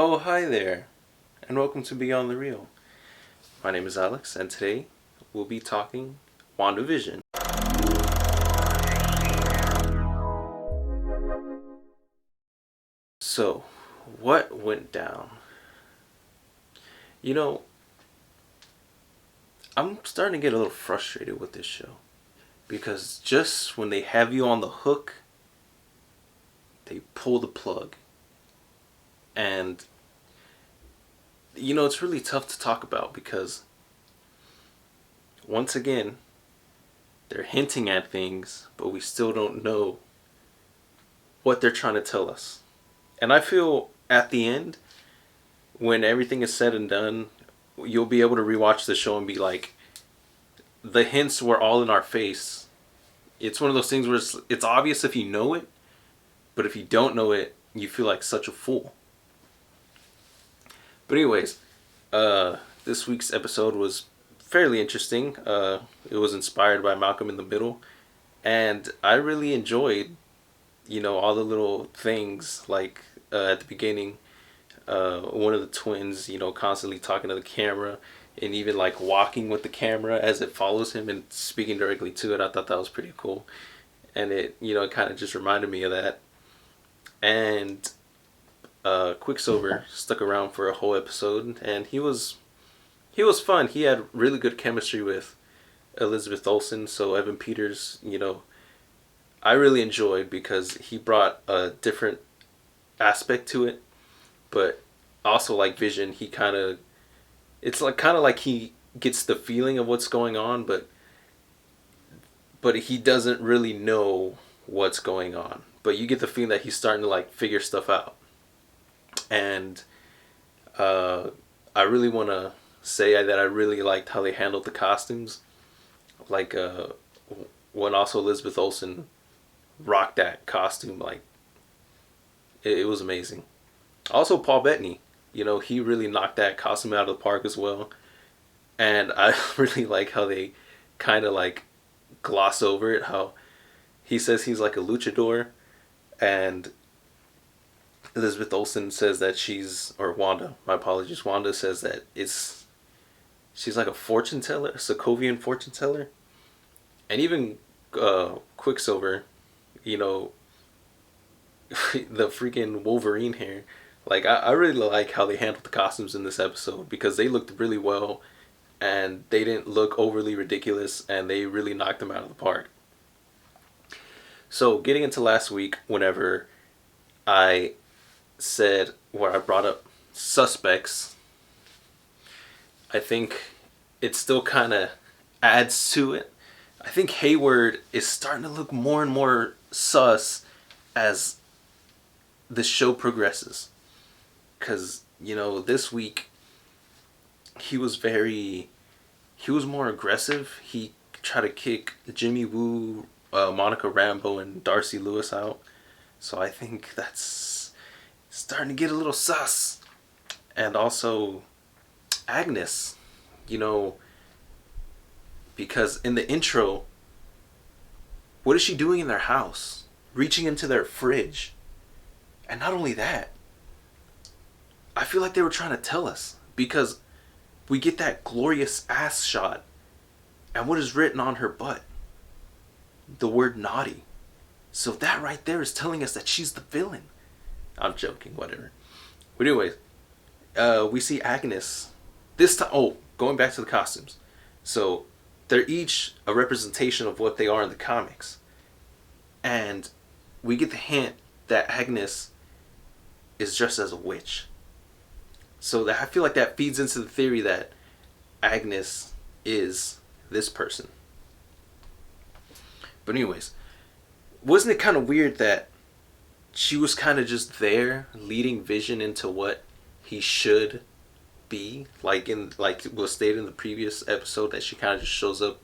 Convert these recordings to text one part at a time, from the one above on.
Oh, hi there, and welcome to Beyond the Real. My name is Alex, and today we'll be talking WandaVision. So, what went down? You know, I'm starting to get a little frustrated with this show because just when they have you on the hook, they pull the plug. And, it's really tough to talk about because, once again, they're hinting at things, but we still don't know what they're trying to tell us. And I feel at the end, when everything is said and done, you'll be able to rewatch the show and be like, the hints were all in our face. It's one of those things where it's obvious if you know it, but if you don't know it, you feel like such a fool. But anyways, this week's episode was fairly interesting. It was inspired by Malcolm in the Middle, and I really enjoyed, all the little things like at the beginning, one of the twins, constantly talking to the camera and even like walking with the camera as it follows him and speaking directly to it. I thought that was pretty cool. And it kind of just reminded me of that. And Quicksilver stuck around for a whole episode, and he was fun. He had really good chemistry with Elizabeth Olsen, so Evan Peters, I really enjoyed because he brought a different aspect to it, but also like Vision, it's like kind of like he gets the feeling of what's going on, but he doesn't really know what's going on. But you get the feeling that he's starting to like figure stuff out. And I really want to say that I really liked how they handled the costumes. Like when also Elizabeth Olsen rocked that costume, like it was amazing. Also Paul Bettany, he really knocked that costume out of the park as well. And I really like how they kind of like gloss over it, how he says he's like a luchador, and Elizabeth Olsen says that Wanda says that she's like a fortune teller, a Sokovian fortune teller. And even Quicksilver, the freaking Wolverine hair. Like, I really like how they handled the costumes in this episode because they looked really well and they didn't look overly ridiculous and they really knocked them out of the park. So, getting into last week, whenever I where I brought up suspects, I think it still kind of adds to it. I think Hayward is starting to look more and more sus as the show progresses. Because, this week, he was more aggressive. He tried to kick Jimmy Woo, Monica Rambeau, and Darcy Lewis out. So I think that's starting to get a little sus. And also, Agnes, because in the intro, what is she doing in their house? Reaching into their fridge. And not only that, I feel like they were trying to tell us, because we get that glorious ass shot, and what is written on her butt? The word naughty. So that right there is telling us that she's the villain. I'm joking, whatever. But anyways, we see Agnes this time. Oh, going back to the costumes. So they're each a representation of what they are in the comics. And we get the hint that Agnes is dressed as a witch. So I feel like that feeds into the theory that Agnes is this person. But anyways, wasn't it kind of weird that she was kind of just there leading Vision into what he should be? Like was stated in the previous episode, that she kind of just shows up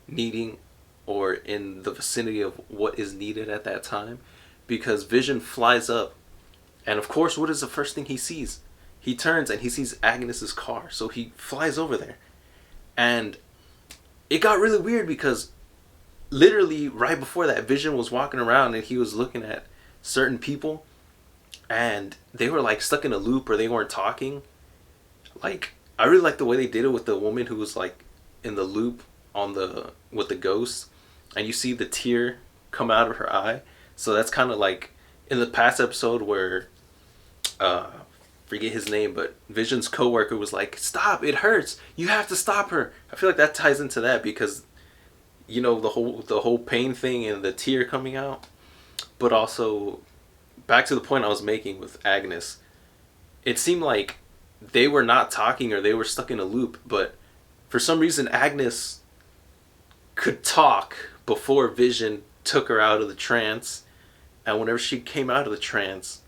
needing or in the vicinity of what is needed at that time. Because Vision flies up, and of course, what is the first thing he sees? He turns and he sees Agnes's car. So he flies over there. And it got really weird because literally right before that, Vision was walking around and he was looking at certain people. and they were like stuck in a loop or they weren't talking. Like I really like the way they did it with the woman who was like in the loop on the with the ghost, and you see the tear come out of her eye. So that's kind of like in the past episode where uh forget his name, but Vision's coworker was like, "Stop! It hurts. You have to stop her." I feel like that ties into that because the whole pain thing and the tear coming out, but also back to the point I was making with Agnes. It seemed like they were not talking or they were stuck in a loop, but for some reason Agnes could talk before Vision took her out of the trance, and whenever she came out of the trance,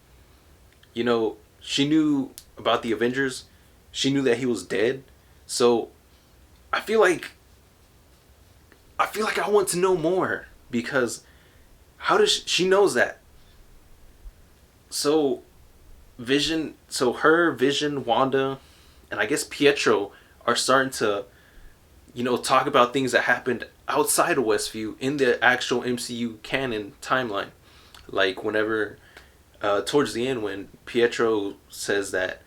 she knew about the Avengers. She knew that he was dead. So I feel like I want to know more because how does she knows that? So her, Vision, Wanda, and I guess Pietro are starting to, talk about things that happened outside of Westview in the actual MCU canon timeline. Like whenever, towards the end, when Pietro says that,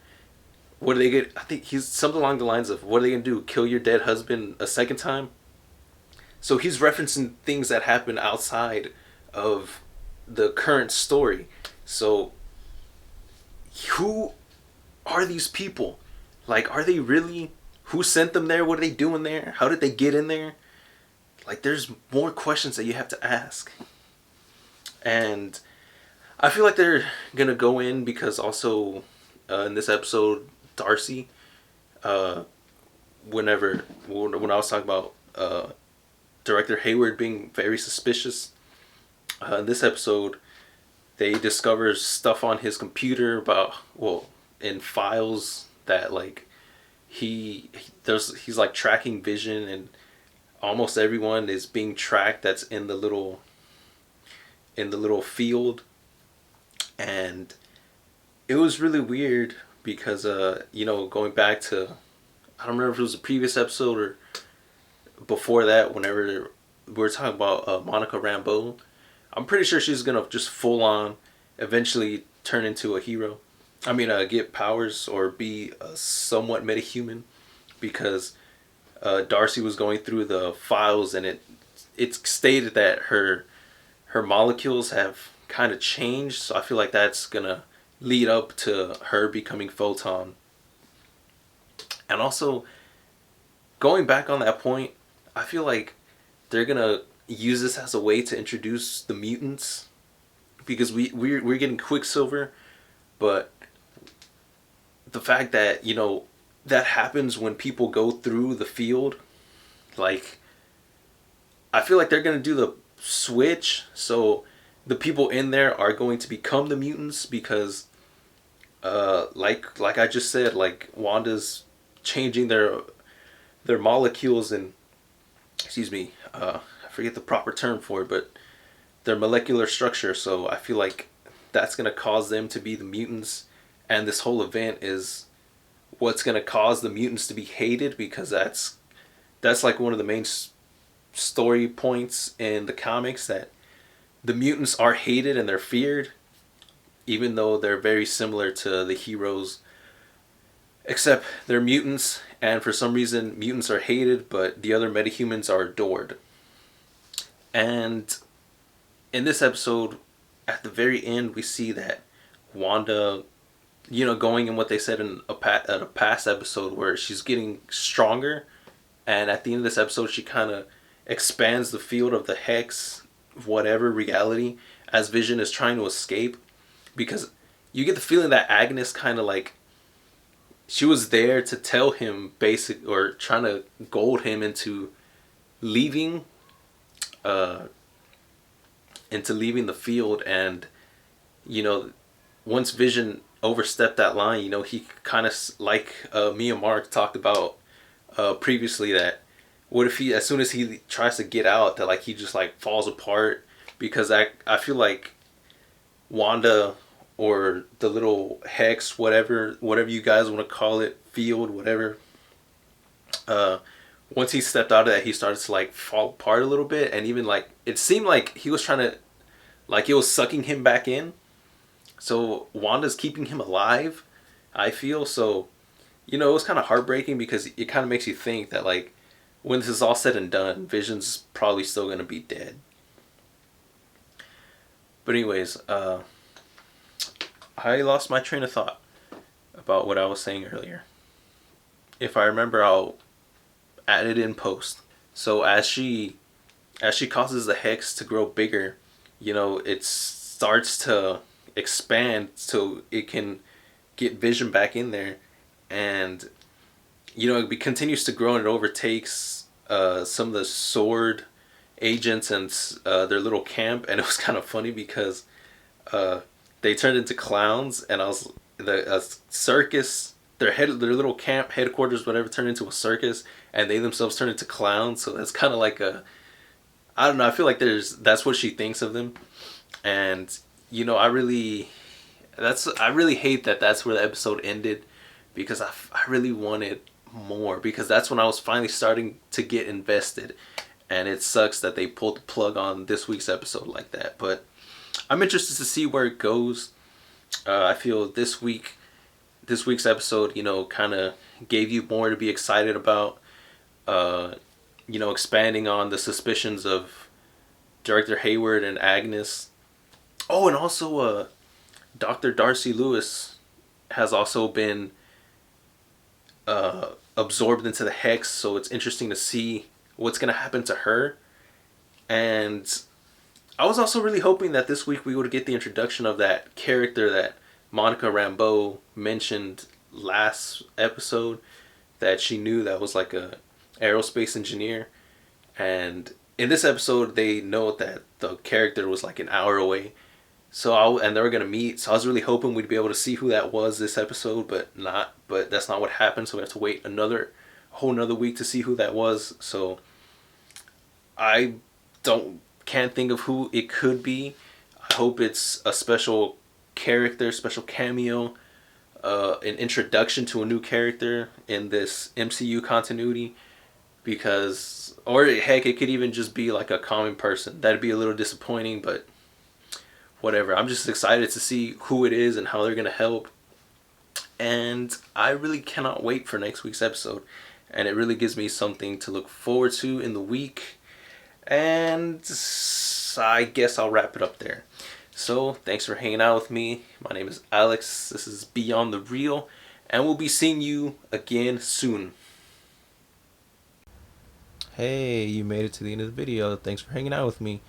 what do they get? I think he's something along the lines of, what are they gonna do? Kill your dead husband a second time? So he's referencing things that happen outside of the current story. So who are these people? Like, are they really? Who sent them there? What are they doing there? How did they get in there? Like, there's more questions that you have to ask. And I feel like they're gonna go in because also in this episode, Darcy, uh, when I was talking about director Hayward being very suspicious, in this episode, they discover stuff on his computer about, well, in files that like he's like tracking Vision, and almost everyone is being tracked that's in the little field. And it was really weird because going back to, I don't remember if it was the previous episode or before that, whenever we were talking about Monica Rambeau. I'm pretty sure she's gonna just full on eventually turn into a hero. I mean, get powers or be a somewhat metahuman, because Darcy was going through the files, and it's stated that her molecules have kind of changed. So I feel like that's gonna lead up to her becoming Photon. And also, going back on that point, I feel like they're gonna use this as a way to introduce the mutants, because we're getting Quicksilver, but the fact that that happens when people go through the field, like I feel like they're gonna do the switch, so the people in there are going to become the mutants because like I just said, like Wanda's changing their molecules and, excuse me, I forget the proper term for it, but their molecular structure. So I feel like that's going to cause them to be the mutants, and this whole event is what's going to cause the mutants to be hated, because that's like one of the main story points in the comics, that the mutants are hated and they're feared, even though they're very similar to the heroes, except they're mutants, and for some reason mutants are hated but the other metahumans are adored. And in this episode, at the very end, we see that Wanda, going in what they said in a past episode, where she's getting stronger, and at the end of this episode, she kind of expands the field of the hex, whatever reality, as Vision is trying to escape, because you get the feeling that Agnes kind of like, she was there to tell him or trying to goad him leaving uh into leaving the field. And once Vision overstepped that line, he kind of, like me and Mark talked about previously, that what if he, as soon as he tries to get out, that like he just like falls apart, because I feel like Wanda, or the little hex, whatever you guys want to call it, field, whatever, once he stepped out of that, he started to like fall apart a little bit, and even like it seemed like he was trying to, like it was sucking him back in. So Wanda's keeping him alive, I feel. So, it was kind of heartbreaking because it kind of makes you think that, like, when this is all said and done, Vision's probably still going to be dead. But, anyways, I lost my train of thought about what I was saying earlier. If I remember, I'll add it in post. So, as she causes the hex to grow bigger, it starts to expand so it can get Vision back in there, and it continues to grow and it overtakes some of the sword agents and their little camp. And it was kind of funny because uh, they turned into clowns, and I was the circus. Their little camp headquarters, whatever, turned into a circus, and they themselves turned into clowns. So that's kind of like a, I don't know. I feel like that's what she thinks of them, and I really hate that that's where the episode ended, because I really wanted more, because that's when I was finally starting to get invested, and it sucks that they pulled the plug on this week's episode like that. But I'm interested to see where it goes. I feel this week's episode, kind of gave you more to be excited about. Uh, Expanding on the suspicions of Director Hayward and Agnes. Oh, and also Dr. Darcy Lewis has also been absorbed into the hex, so it's interesting to see what's going to happen to her. And I was also really hoping that this week we would get the introduction of that character that Monica Rambeau mentioned last episode, that she knew that was like a aerospace engineer. And in this episode, they know that the character was like an hour away. And they were gonna meet. So I was really hoping we'd be able to see who that was this episode, but not. But that's not what happened. So we have to wait whole another week to see who that was. So I can't think of who it could be. I hope it's a special character, special cameo, an introduction to a new character in this MCU continuity. Or heck, it could even just be like a common person. That'd be a little disappointing, but whatever. I'm just excited to see who it is and how they're gonna help. And I really cannot wait for next week's episode. And it really gives me something to look forward to in the week. And I guess I'll wrap it up there. So, thanks for hanging out with me. My name is Alex. This is Beyond the Real. And we'll be seeing you again soon. Hey, you made it to the end of the video. Thanks for hanging out with me.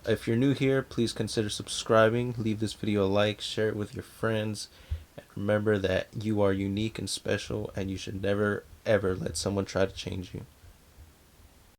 If you're new here, please consider subscribing. Leave this video a like. Share it with your friends. And remember that you are unique and special, and you should never, ever let someone try to change you.